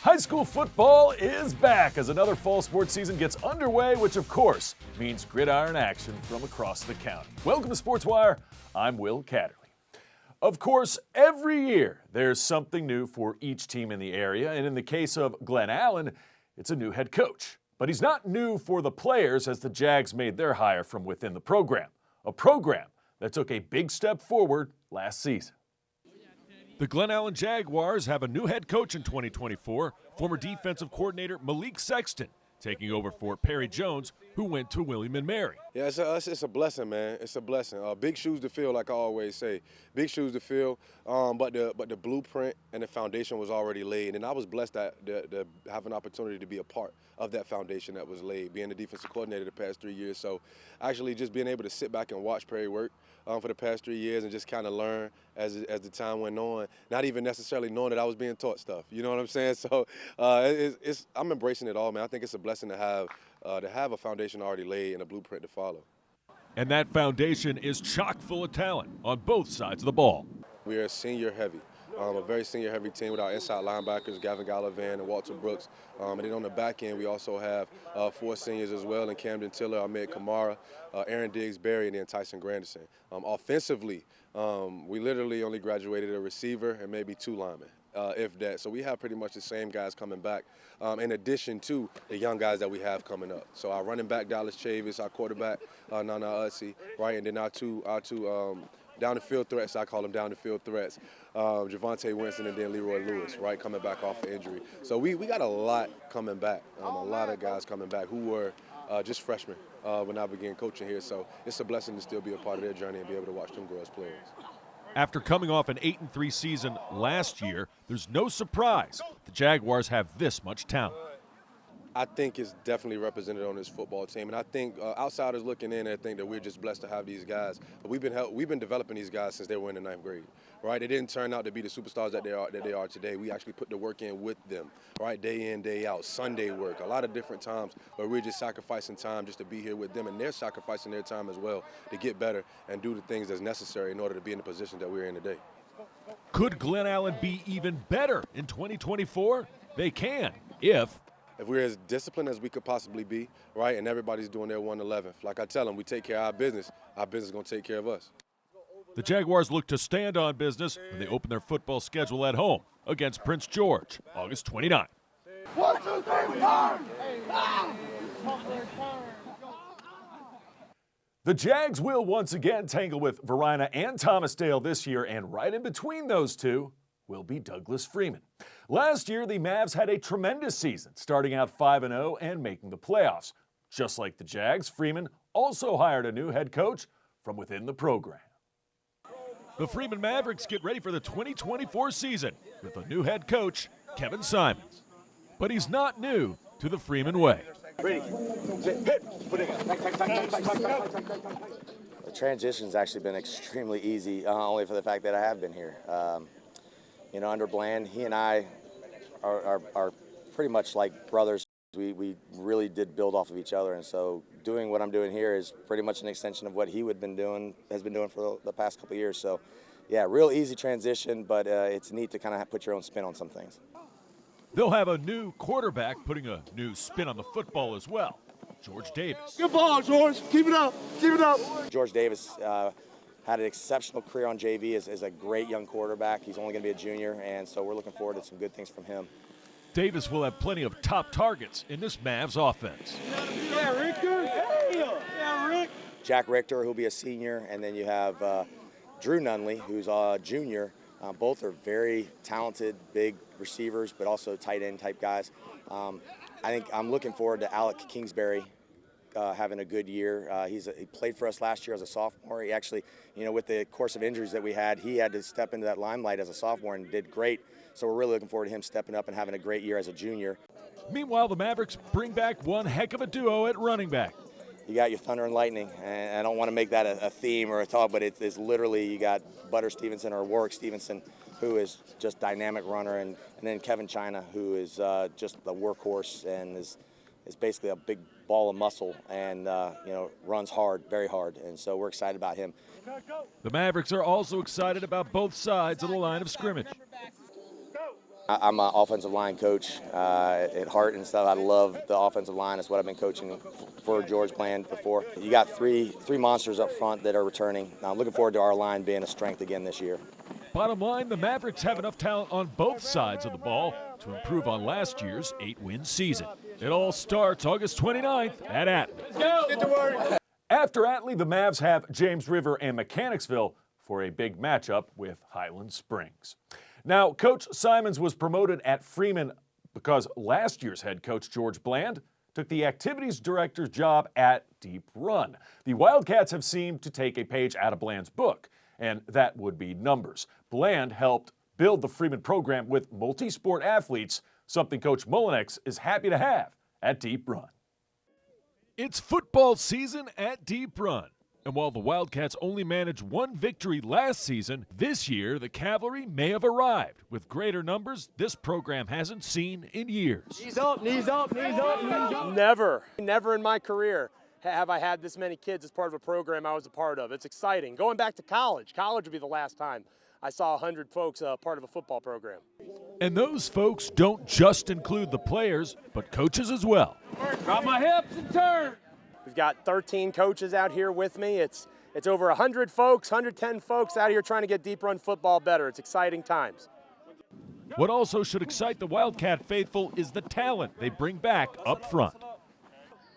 High school football is back as another fall sports season gets underway, which of course means gridiron action from across the county. Welcome to Sports Wire. I'm Will Catterley. Of course, every year there's something new for each team in the area, and in the case of Glen Allen, it's a new head coach. But he's not new for the players as the Jags made their hire from within the program, a program that took a big step forward last season. The Glen Allen Jaguars have a new head coach in 2024, former defensive coordinator Malik Sexton, taking over for Perry Jones, who went to William & Mary. Yeah, it's a blessing, man. It's a blessing. Big shoes to fill, like I always say. Big shoes to fill, but the blueprint and the foundation was already laid, and I was blessed to have an opportunity to be a part of that foundation that was laid, being the defensive coordinator the past 3 years. So actually just being able to sit back and watch Perry work for the past 3 years and just kind of learn as the time went on, not even necessarily knowing that I was being taught stuff. You know what I'm saying? So I'm embracing it all, man. I think it's a blessing to have a foundation already laid and a blueprint to follow. And that foundation is chock full of talent on both sides of the ball. We are senior heavy. A very senior heavy team with our inside linebackers, Gavin Gallivan and Walter Brooks. And then on the back end, we also have 4 seniors as well, and Camden Tiller, Ahmed Kamara, Aaron Diggs-Berry, and then Tyson Granderson. Offensively, we literally only graduated a receiver and maybe 2 linemen, if that. So we have pretty much the same guys coming back, in addition to the young guys that we have coming up. So our running back, Dallas Chavis, our quarterback, Nana Utsi, right, and then our two down-the-field threats, I call them down-the-field threats, Javonte Winston and then Leroy Lewis, right, coming back off the injury. So we got a lot coming back, a lot of guys coming back who were just freshmen when I began coaching here. So it's a blessing to still be a part of their journey and be able to watch them grow as players. After coming off an 8-3 season last year, there's no surprise the Jaguars have this much talent. I think it's definitely represented on this football team, and I think outsiders looking in, I think that we're just blessed to have these guys. But we've been developing these guys since they were in the 9th grade, right? They didn't turn out to be the superstars that they are today. We actually put the work in with them, right? Day in, day out, Sunday work, a lot of different times, but we're just sacrificing time just to be here with them, and they're sacrificing their time as well to get better and do the things that's necessary in order to be in the position that we're in today. Could Glen Allen be even better in 2024? They can, if we're as disciplined as we could possibly be, right, and everybody's doing their 111th. Like I tell them, we take care of our business is going to take care of us. The Jaguars look to stand on business when they open their football schedule at home against Prince George, August 29th. 1, 2, 3, return! The Jags will once again tangle with Varina and Thomasdale this year, and right in between those two will be Douglas Freeman. Last year, the Mavs had a tremendous season, starting out 5-0 and making the playoffs. Just like the Jags, Freeman also hired a new head coach from within the program. The Freeman Mavericks get ready for the 2024 season with a new head coach, Kevin Simons. But he's not new to the Freeman way. The transition's actually been extremely easy, only for the fact that I have been here. Under Bland, he and I are pretty much like brothers. We really did build off of each other, and so doing what I'm doing here is pretty much an extension of what he has been doing for the past couple of years. So, yeah, real easy transition, but it's neat to kind of put your own spin on some things. They'll have a new quarterback putting a new spin on the football as well, George Davis. Good ball, George. Keep it up. Keep it up. George Davis had an exceptional career on JV as a great young quarterback. He's only going to be a junior, and so we're looking forward to some good things from him. Davis will have plenty of top targets in this Mavs offense. Yeah, Richter. Yeah, Rick. Jack Richter, who'll be a senior, and then you have Drew Nunley, who's a junior. Both are very talented, big receivers, but also tight end type guys. I think I'm looking forward to Alec Kingsbury having a good year. He played for us last year as a sophomore. He actually, with the course of injuries that we had, he had to step into that limelight as a sophomore and did great. So we're really looking forward to him stepping up and having a great year as a junior. Meanwhile, the Mavericks bring back one heck of a duo at running back. You got your Thunder and Lightning, and I don't want to make that a theme or a talk, but it's literally you got Butter Stevenson or Warwick Stevenson, who is just dynamic runner, and then Kevin China, who is just the workhorse and is basically a big ball of muscle and runs hard, very hard, and so we're excited about him. The Mavericks are also excited about both sides of the line of scrimmage. I'm an offensive line coach at heart and stuff. I love the offensive line. That's what I've been coaching for George Bland before. You got three monsters up front that are returning. I'm looking forward to our line being a strength again this year. Bottom line, the Mavericks have enough talent on both sides of the ball to improve on last year's 8-win season. It all starts August 29th at Atlee. Let's go. Get to work. After Atlee, the Mavs have James River and Mechanicsville for a big matchup with Highland Springs. Now, Coach Simons was promoted at Freeman because last year's head coach George Bland took the activities director's job at Deep Run. The Wildcats have seemed to take a page out of Bland's book, and that would be numbers. Bland helped build the Freeman program with multi-sport athletes, something Coach Mullinex is happy to have at Deep Run. It's football season at Deep Run. And while the Wildcats only managed one victory last season, this year the Cavalry may have arrived with greater numbers this program hasn't seen in years. Knees up, knees up, knees up, knees up. Never in my career have I had this many kids as part of a program I was a part of. It's exciting. Going back to college would be the last time I saw 100 folks part of a football program. And those folks don't just include the players, but coaches as well. Drop my hips and turn. We've got 13 coaches out here with me. It's over 100 folks, 110 folks out here trying to get Deep Run football better. It's exciting times. What also should excite the Wildcat faithful is the talent they bring back up front.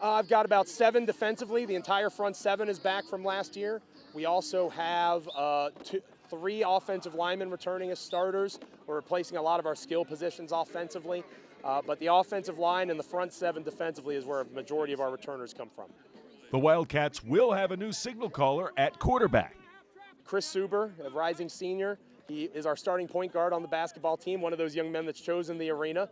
I've got about 7 defensively. The entire front 7 is back from last year. We also have 3 offensive linemen returning as starters. We're replacing a lot of our skill positions offensively. But the offensive line and the front 7 defensively is where a majority of our returners come from. The Wildcats will have a new signal caller at quarterback. Chris Suber, a rising senior. He is our starting point guard on the basketball team, one of those young men that's chosen the arena.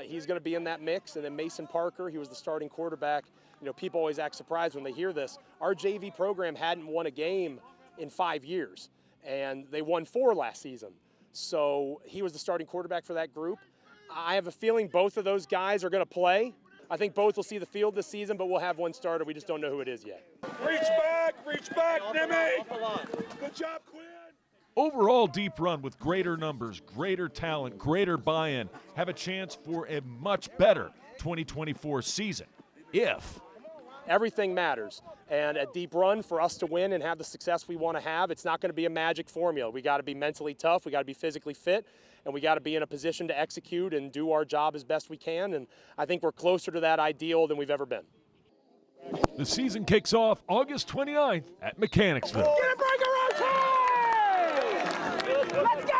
He's going to be in that mix. And then Mason Parker, he was the starting quarterback. You know, people always act surprised when they hear this. Our JV program hadn't won a game in 5 years, and they won 4 last season. So he was the starting quarterback for that group. I have a feeling both of those guys are going to play. I think both will see the field this season, but we'll have one starter. We just don't know who it is yet. Reach back, Nimmy. Good job, Quinn. Overall, Deep Run with greater numbers, greater talent, greater buy-in have a chance for a much better 2024 season, if everything matters. And at Deep Run, for us to win and have the success we want to have, it's not going to be a magic formula. We got to be mentally tough, we got to be physically fit, and we got to be in a position to execute and do our job as best we can. And I think we're closer to that ideal than we've ever been. the season kicks off August 29th at Mechanicsville. Get a breaker Let's go!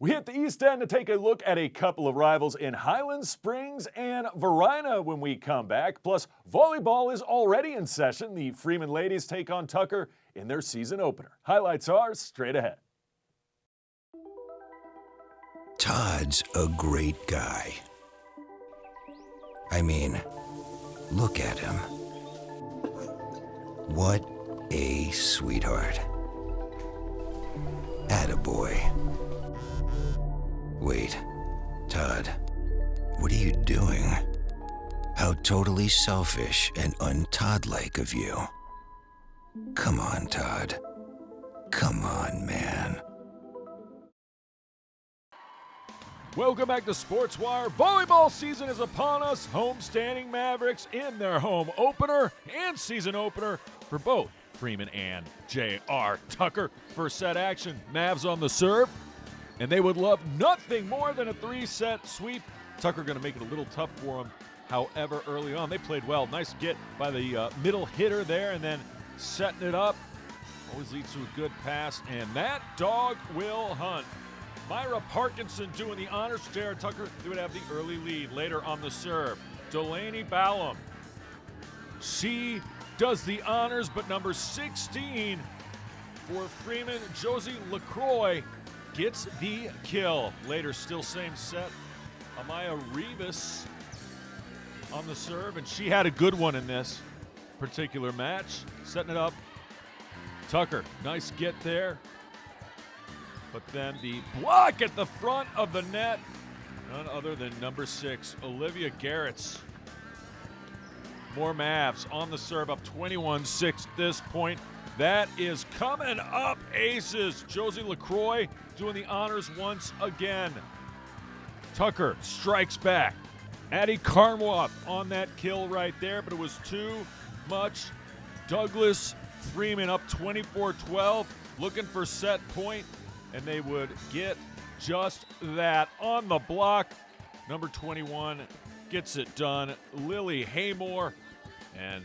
We hit the East End to take a look at a couple of rivals in Highland Springs and Varina when we come back. Plus, volleyball is already in session. The Freeman ladies take on Tucker in their season opener. Highlights are straight ahead. Todd's a great guy. I mean, look at him. What a sweetheart. Attaboy. Wait, Todd, what are you doing? How totally selfish and un-Todd-like of you. Come on, Todd. Come on, man. Welcome back to SportsWire. Volleyball season is upon us. Homestanding Mavericks in their home opener and season opener for both Freeman and J.R. Tucker. First set action, Mavs on the serve, and they would love nothing more than a 3-set sweep. Tucker going to make it a little tough for them. However, early on, they played well. Nice get by the middle hitter there, and then setting it up. Always leads to a good pass, and that dog will hunt. Myra Parkinson doing the honors. J.R. Tucker, they would have the early lead. Later on the serve, Delaney Ballum. She does the honors, but number 16 for Freeman, Josie LaCroix, gets the kill. Later, still same set, Amaya Rivas on the serve, and she had a good one in this particular match. Setting it up, Tucker, nice get there. But then the block at the front of the net, none other than number 6, Olivia Garrett's. More Mavs on the serve, up 21-6 at this point. That is coming up, aces. Josie LaCroix doing the honors once again. Tucker strikes back. Addie Karmwoff on that kill right there, but it was too much. Douglas Freeman up 24-12, looking for set point, and they would get just that on the block. Number 21 gets it done. Lily Haymore, and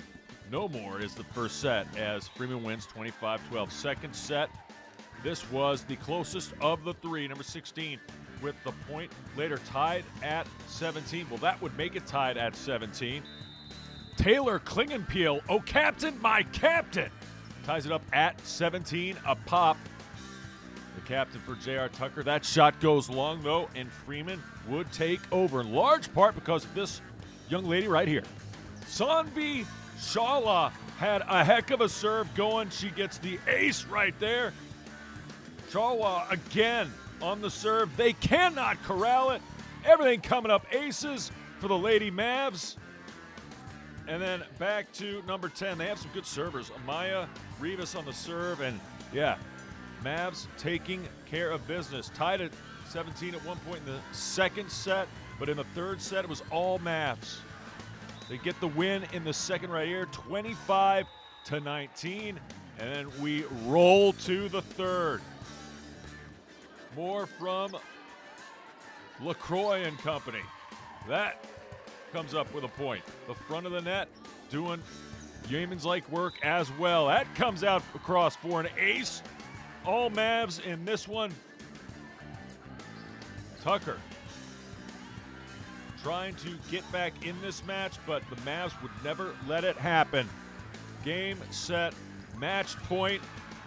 no more is the first set as Freeman wins 25-12. Second set, this was the closest of the three. Number 16 with the point, later tied at 17. Well, that would make it tied at 17. Taylor Klingenpeel, oh captain, my captain, ties it up at 17 a pop. The captain for J.R. Tucker. That shot goes long, though, and Freeman would take over in large part because of this young lady right here. Sanvi Shala had a heck of a serve going. She gets the ace right there. Shala again on the serve. They cannot corral it. Everything coming up aces for the Lady Mavs. And then back to number 10. They have some good servers. Amaya Rivas on the serve, and yeah, Mavs taking care of business. Tied at 17 at one point in the second set, but in the third set, it was all Mavs. They get the win in the second right here, 25-19, and then we roll to the third. More from LaCroix and company. That comes up with a point. The front of the net doing Yeamans-like work as well. That comes out across for an ace. All Mavs in this one. Tucker trying to get back in this match, but the Mavs would never let it happen. Game, set, match point,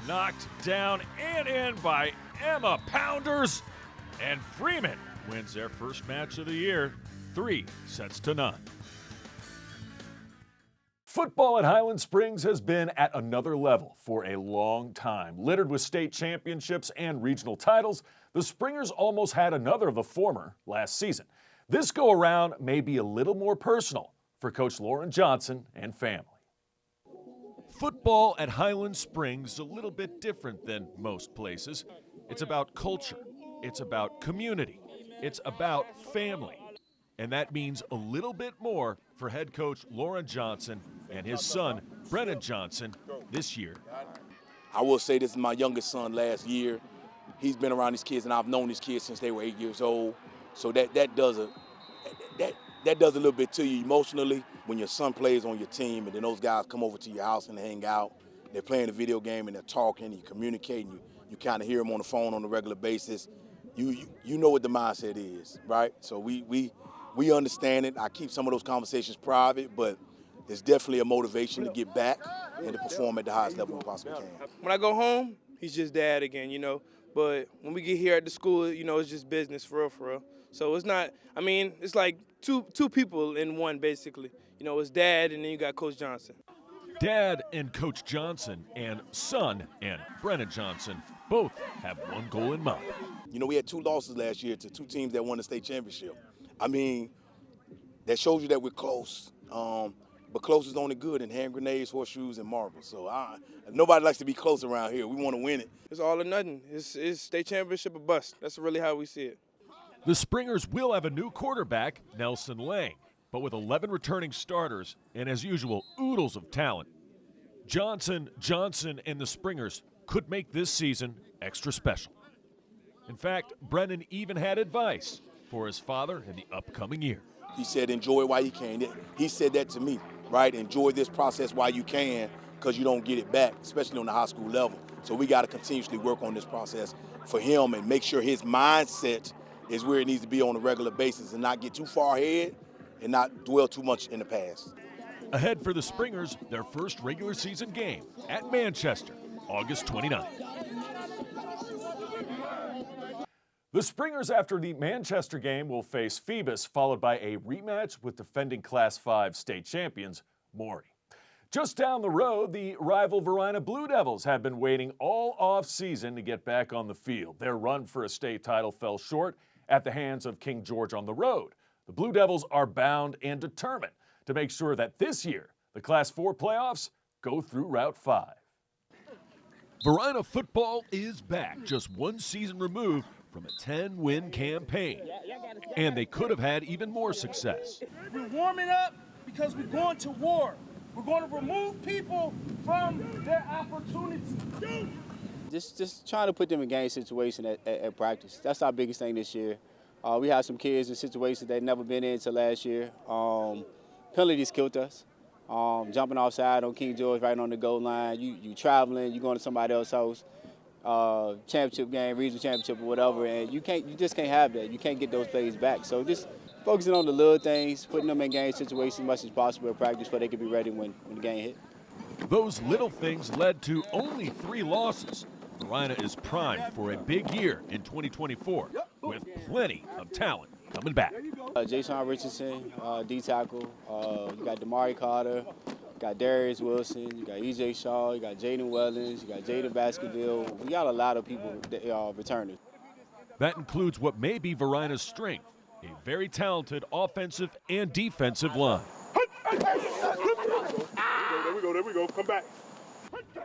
knocked down and in by Emma Pounders, and Freeman wins their first match of the year, 3-0. Football at Highland Springs has been at another level for a long time. Littered with state championships and regional titles, the Springers almost had another of the former last season. This go-around may be a little more personal for Coach Lauren Johnson and family. Football at Highland Springs is a little bit different than most places. It's about culture. It's about community. It's about family. And that means a little bit more for head coach Lauren Johnson and his son, Brennan Johnson, this year. I will say this is my youngest son last year. He's been around these kids, and I've known these kids since they were 8 years old. So that does a little bit to you emotionally when your son plays on your team, and then those guys come over to your house and hang out. They're playing a video game and they're talking, you communicating, you kind of hear them on the phone on a regular basis. You know what the mindset is, right? So we understand it. I keep some of those conversations private, but there's definitely a motivation to get back and to perform at the highest level we possibly can. When I go home, he's just dad again, you know. But when we get here at the school, you know, it's just business for real, for real. So it's not, I mean, it's like two people in one, basically. You know, it's dad and then you got Coach Johnson. Dad and Coach Johnson and son and Brennan Johnson both have one goal in mind. You know, we had 2 losses last year to 2 teams that won the state championship. I mean, that shows you that we're close. But close is only good in hand grenades, horseshoes, and marbles. So nobody likes to be close around here. We want to win it. It's all or nothing. It's state championship or bust. That's really how we see it. The Springers will have a new quarterback, Nelson Lang, but with 11 returning starters and, as usual, oodles of talent. Johnson, and the Springers could make this season extra special. In fact, Brennan even had advice for his father in the upcoming year. He said, enjoy it while you can. He said that to me, right? Enjoy this process while you can, because you don't get it back, especially on the high school level. So we got to continuously work on this process for him and make sure his mindset is where it needs to be on a regular basis and not get too far ahead and not dwell too much in the past. Ahead for the Springers, their first regular season game at Manchester, August 29th. The Springers, after the Manchester game, will face Phoebus, followed by a rematch with defending Class 5 state champions, Maury. Just down the road, the rival Varina Blue Devils have been waiting all off-season to get back on the field. Their run for a state title fell short at the hands of King George on the road. The Blue Devils are bound and determined to make sure that this year The Class 4 playoffs go through Route 5. Varina football is back, just one season removed from a 10-win campaign. And they could have had even more success. We're warming up because we're going to war. We're going to remove people from their opportunities. Just trying to put them in game situation at practice. That's our biggest thing this year. We had some kids in situations they'd never been in until last year. Penalties killed us. Jumping offside on King George right on the goal line. You traveling, you going to somebody else's house. Championship game, regional championship or whatever, and you just can't have that. You can't get those plays back. So just focusing on the little things, putting them in game situations as much as possible at practice so they can be ready when the game hit. Those little things led to only 3 losses. Varina is primed for a big year in 2024 with plenty of talent coming back. Jason Richardson, D-tackle. You got Damari Carter. You got Darius Wilson, you got E.J. Shaw, you got Jaden Wellens, you got Jaden Baskerville. We got a lot of people that are returning. That includes what may be Varina's strength, a very talented offensive and defensive line. There we go, come back.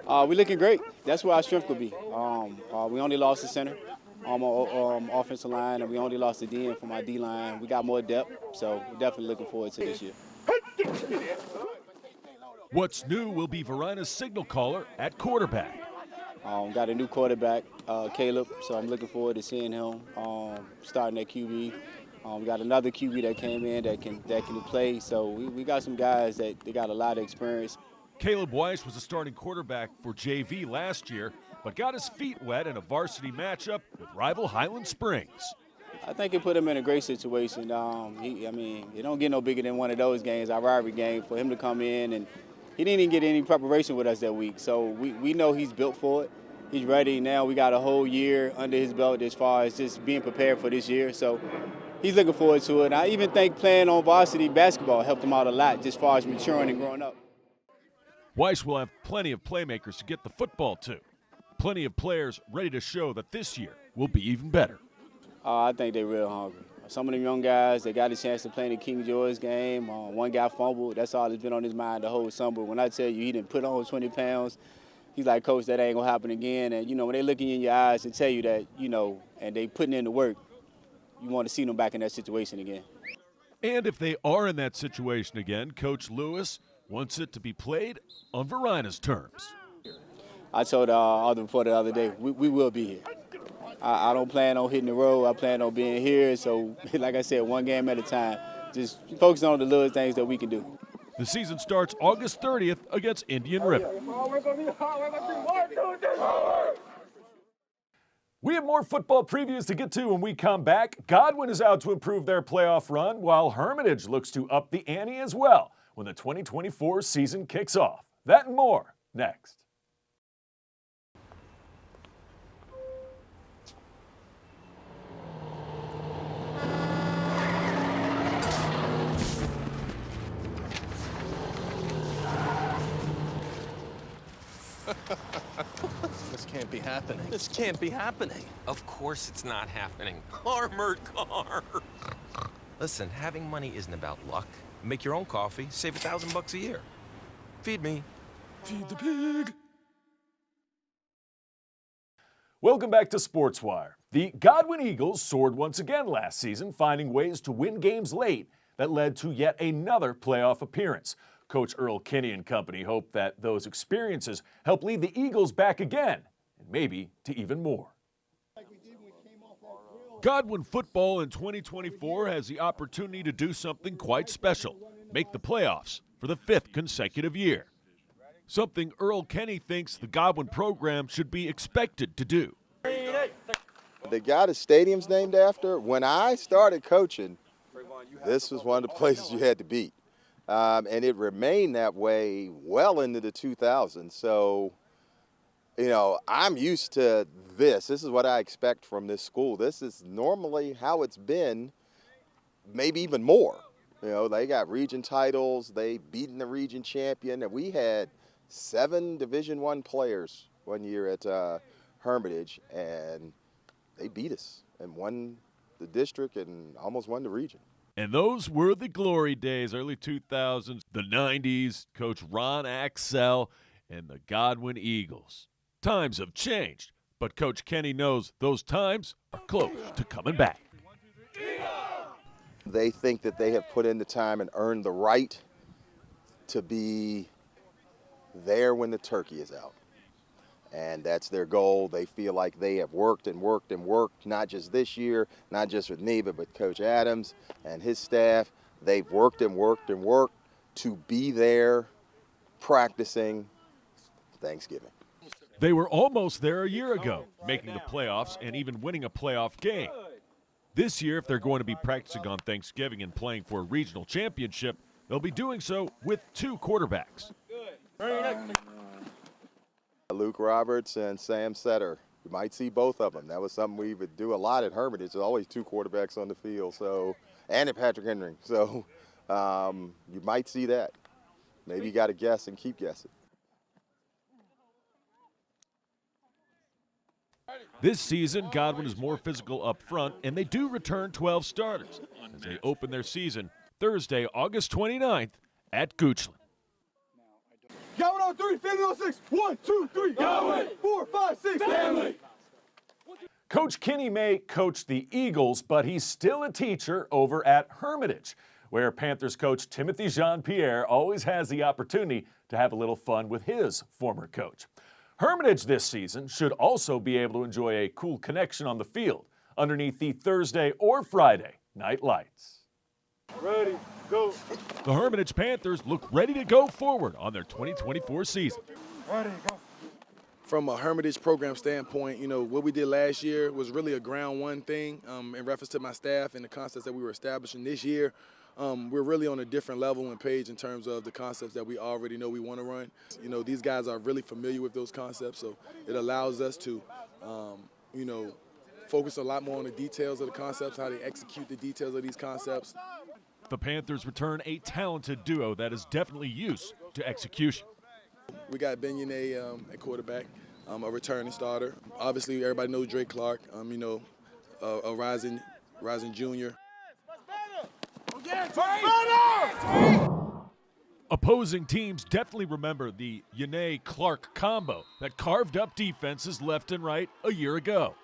We're looking great. That's where our strength could be. We only lost the center on our offensive line, and we only lost the DN from our D-line. We got more depth, so we're definitely looking forward to this year. What's new will be Varina's signal caller at quarterback. Got a new quarterback, Caleb, so I'm looking forward to seeing him starting at QB. We got another QB that came in that can play, so we got some guys that they got a lot of experience. Caleb Weiss was a starting quarterback for JV last year, but got his feet wet in a varsity matchup with rival Highland Springs. I think it put him in a great situation. You don't get no bigger than one of those games, our rivalry game, for him to come in, and he didn't even get any preparation with us that week. So we know he's built for it. He's ready now. We got a whole year under his belt as far as just being prepared for this year. So he's looking forward to it. And I even think playing on varsity basketball helped him out a lot just as far as maturing and growing up. Weiss will have plenty of playmakers to get the football to. Plenty of players ready to show that this year will be even better. I think they're real hungry. Some of them young guys, they got a chance to play in the King George game. One guy fumbled. That's all that's been on his mind the whole summer. When I tell you he didn't put on 20 pounds, he's like, Coach, that ain't going to happen again. And, when they looking in your eyes and tell you that, and they putting in the work, you want to see them back in that situation again. And if they are in that situation again, Coach Lewis wants it to be played on Varina's terms. I told our other reporter the other day, we will be here. I don't plan on hitting the road. I plan on being here. So, like I said, one game at a time. Just focus on the little things that we can do. The season starts August 30th against Indian River. We have more football previews to get to when we come back. Godwin is out to improve their playoff run, while Hermitage looks to up the ante as well when the 2024 season kicks off. That and more next. This can't be happening. This can't be happening. Of course it's not happening. Armored car. Listen, having money isn't about luck. Make your own coffee, save $1,000 a year. Feed me. Feed the pig. Welcome back to SportsWire. The Godwin Eagles soared once again last season, finding ways to win games late that led to yet another playoff appearance. Coach Earl Kinney and company hope that those experiences help lead the Eagles back again, and maybe to even more. Godwin football in 2024 has the opportunity to do something quite special, make the playoffs for the 5th consecutive year. Something Earl Kinney thinks the Godwin program should be expected to do. The guy the stadium's named after, when I started coaching, this was one of the places you had to beat. And it remained that way well into the 2000s. So, I'm used to this. This is what I expect from this school. This is normally how it's been, maybe even more. They got region titles. They beaten the region champion. And we had 7 Division I players one year at Hermitage, and they beat us and won the district and almost won the region. And those were the glory days, early 2000s, the 90s, Coach Ron Axel and the Godwin Eagles. Times have changed, but Coach Kenny knows those times are close to coming back. They think that they have put in the time and earned the right to be there when the turkey is out. And that's their goal. They feel like they have worked and worked and worked, not just this year, not just with me, but with Coach Adams and his staff. They've worked and worked and worked to be there practicing Thanksgiving. They were almost there a year ago, making the playoffs and even winning a playoff game. This year, if they're going to be practicing on Thanksgiving and playing for a regional championship, they'll be doing so with two quarterbacks. Luke Roberts and Sam Setter. You might see both of them. That was something we would do a lot at Hermitage. There's always two quarterbacks on the field, and at Patrick Henry. So you might see that. Maybe you got to guess and keep guessing. This season, Godwin is more physical up front, and they do return 12 starters as they open their season Thursday, August 29th at Goochland. Godwin on 3, family on 6. 1, 2, 3. Godwin. 4, 5, 6. Family. Coach Kenny may coach the Eagles, but he's still a teacher over at Hermitage, where Panthers coach Timothy Jean-Pierre always has the opportunity to have a little fun with his former coach. Hermitage this season should also be able to enjoy a cool connection on the field underneath the Thursday or Friday night lights. Ready, go. The Hermitage Panthers look ready to go forward on their 2024 season. Ready, go. From a Hermitage program standpoint, what we did last year was really a ground one thing in reference to my staff and the concepts that we were establishing this year. We're really on a different level and page in terms of the concepts that we already know we want to run. These guys are really familiar with those concepts, so it allows us to, focus a lot more on the details of the concepts, how they execute the details of these concepts. The Panthers return a talented duo that is definitely used to execution. We got Benyane at quarterback, a returning starter. Obviously, everybody knows Drake Clark, a rising junior. Opposing teams definitely remember the Yane-Clark combo that carved up defenses left and right a year ago.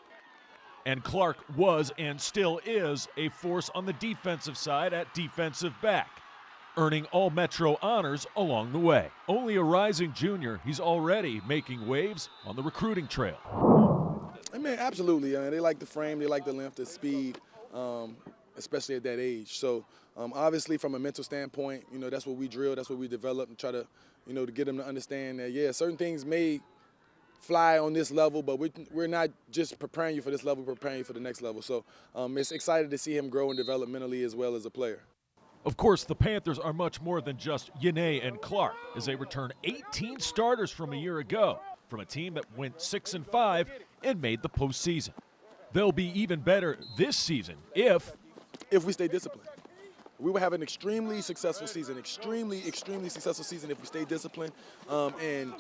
And Clark was and still is a force on the defensive side at defensive back, earning All-Metro honors along the way. Only a rising junior, he's already making waves on the recruiting trail. I mean, absolutely. They like the frame, they like the length, the speed, especially at that age. So obviously from a mental standpoint, that's what we drill, that's what we develop and try to, to get them to understand that, yeah, certain things may fly on this level, but we're not just preparing you for this level, we're preparing you for the next level. So it's excited to see him grow and develop mentally as well as a player. Of course, the Panthers are much more than just Yane and Clark as they return 18 starters from a year ago from a team that went 6-5 and made the postseason. They'll be even better this season if we stay disciplined. We will have an extremely successful season, extremely successful season if we stay disciplined and,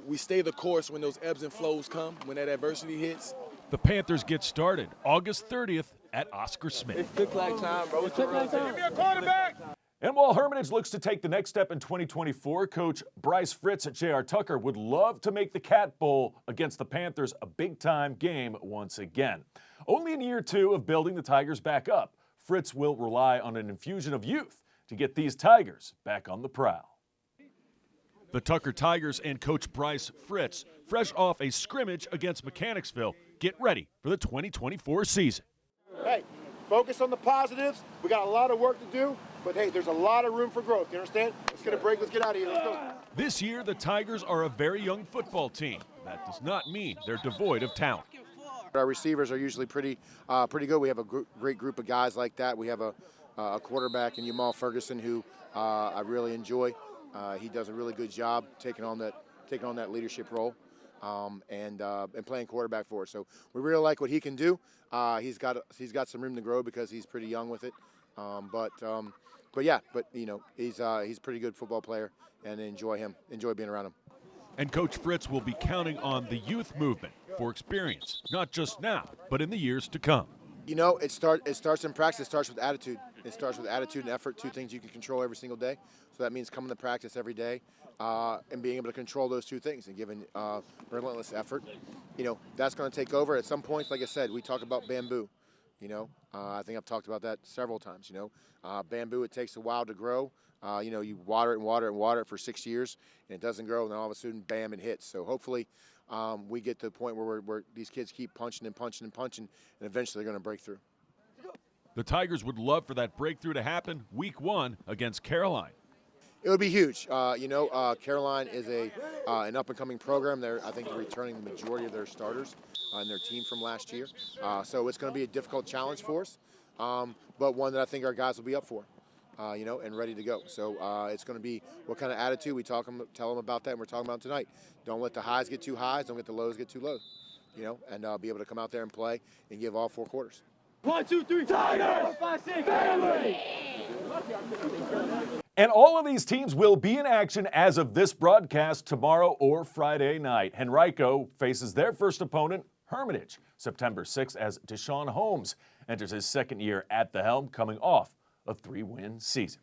we stay the course when those ebbs and flows come, when that adversity hits. The Panthers get started August 30th at Oscar Smith. It's click like time, bro. It's click like time. Give me a quarterback. And while Hermitage looks to take the next step in 2024, Coach Bryce Fritz at J.R. Tucker would love to make the Cat Bowl against the Panthers a big-time game once again. Only in year 2 of building the Tigers back up, Fritz will rely on an infusion of youth to get these Tigers back on the prowl. The Tucker Tigers and Coach Bryce Fritz, fresh off a scrimmage against Mechanicsville, get ready for the 2024 season. Hey, focus on the positives. We got a lot of work to do, but hey, there's a lot of room for growth. You understand? Let's get a break. Let's get out of here. Let's go. This year, the Tigers are a very young football team. That does not mean they're devoid of talent. Our receivers are usually pretty good. We have a great group of guys like that. We have a quarterback in Jamal Ferguson who I really enjoy. He does a really good job taking on that leadership role and playing quarterback for us. So we really like what he can do. He's got some room to grow because he's pretty young with it. But he's a pretty good football player and enjoy being around him. And Coach Fritz will be counting on the youth movement for experience, not just now, but in the years to come. You know, it starts in practice. It starts with attitude. It starts with attitude and effort, two things you can control every single day. So that means coming to practice every day and being able to control those two things and giving relentless effort. You know, that's going to take over. At some points, like I said, we talk about bamboo. You know, I think I've talked about that several times. You know, bamboo, it takes a while to grow. You know, you water it and water it and water it for 6 years, and it doesn't grow, and then all of a sudden, bam, it hits. So hopefully we get to the point where these kids keep punching and punching and punching, and eventually they're going to break through. The Tigers would love for that breakthrough to happen week 1 against Caroline. It would be huge. You know, Caroline is an up-and-coming program. I think they're returning the majority of their starters in their team from last year. So it's going to be a difficult challenge for us, but one that I think our guys will be up for, you know, and ready to go. So it's going to be what kind of attitude we tell them about that, and we're talking about tonight. Don't let the highs get too highs. Don't let the lows get too low, you know, and be able to come out there and play and give all 4 quarters. 1, 2, 3, Tigers! 4, 5, 6, family! And all of these teams will be in action as of this broadcast tomorrow or Friday night. Henrico faces their first opponent, Hermitage, September 6th, as Deshaun Holmes enters his second year at the helm, coming off a 3-win season.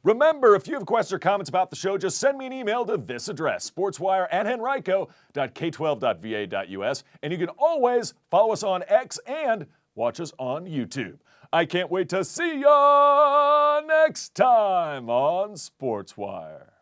Remember, if you have questions or comments about the show, just send me an email to this address, sportswire@henrico.k12.va.us, and you can always follow us on X and watch us on YouTube. I can't wait to see ya next time on SportsWire.